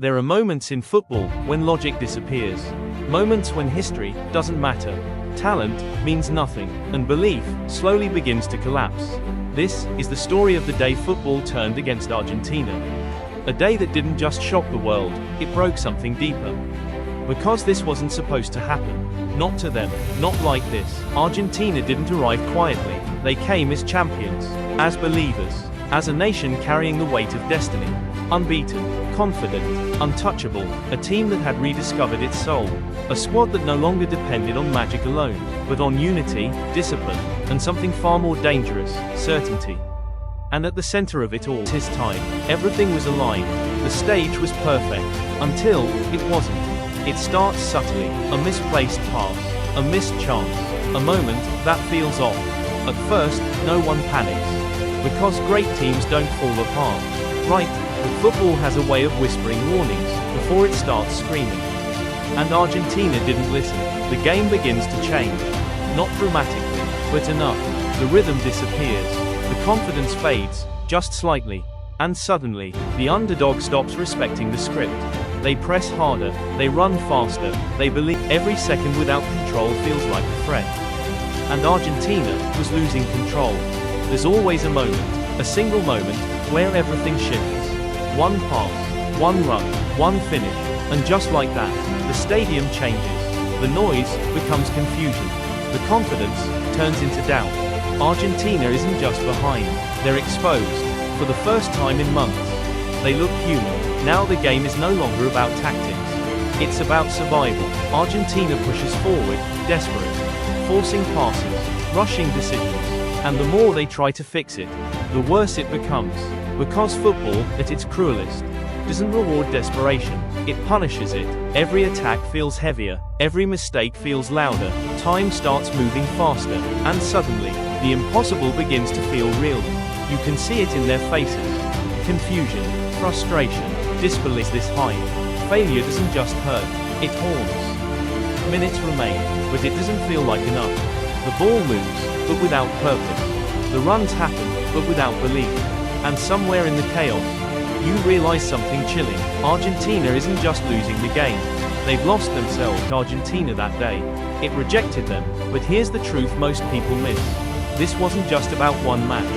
There are moments in football when logic disappears. Moments when history doesn't matter. Talent means nothing, and belief slowly begins to collapse. This is the story of the day football turned against Argentina. A day that didn't just shock the world, it broke something deeper. Because this wasn't supposed to happen. Not to them, not like this. Argentina didn't arrive quietly. They came as champions, as believers, as a nation carrying the weight of destiny. Unbeaten, confident, untouchable, a team that had rediscovered its soul. A squad that no longer depended on magic alone, but on unity, discipline, and something far more dangerous, certainty. And at the center of it all, his time. Everything was aligned. The stage was perfect. Until it wasn't. It starts subtly, a misplaced pass, a missed chance, a moment that feels off. At first, no one panics. Because great teams don't fall apart. Right, but football has a way of whispering warnings before it starts screaming. And Argentina didn't listen. The game begins to change. Not dramatically, but enough. The rhythm disappears. The confidence fades, just slightly. And suddenly, the underdog stops respecting the script. They press harder, they run faster, they believe every second without control feels like a threat. And Argentina was losing control. There's always a moment, a single moment, where everything shifts. One pass, one run, one finish, and just like that, the stadium changes. The noise becomes confusion. The confidence turns into doubt. Argentina isn't just behind, they're exposed. For the first time in months. They look human. Now the game is no longer about tactics. It's about survival. Argentina pushes forward, desperate, forcing passes, rushing decisions. And the more they try to fix it, the worse it becomes. Because football, at its cruelest, doesn't reward desperation, it punishes it. Every attack feels heavier, every mistake feels louder, time starts moving faster, and suddenly, the impossible begins to feel real. You can see it in their faces. Confusion, frustration, disbelief. This high. Failure doesn't just hurt, it haunts. Minutes remain, but it doesn't feel like enough. The ball moves, but without purpose. The runs happen, but without belief. And somewhere in the chaos, you realize something chilling. Argentina isn't just losing the game. They've lost themselves. Argentina that day. It rejected them, but here's the truth most people miss. This wasn't just about one match.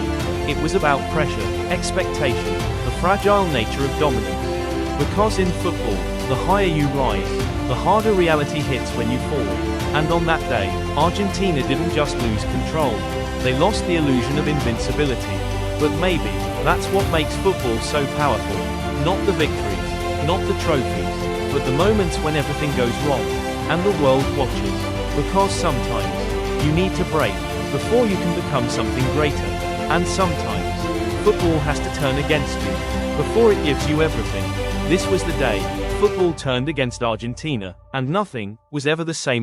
It was about pressure, expectation, the fragile nature of dominance. Because in football, the higher you rise, the harder reality hits when you fall. And on that day, Argentina didn't just lose control. They lost the illusion of invincibility. But maybe, that's what makes football so powerful. Not the victories, not the trophies, but the moments when everything goes wrong, and the world watches. Because sometimes, you need to break, before you can become something greater. And sometimes, football has to turn against you, before it gives you everything. This was the day, football turned against Argentina, and nothing was ever the same again.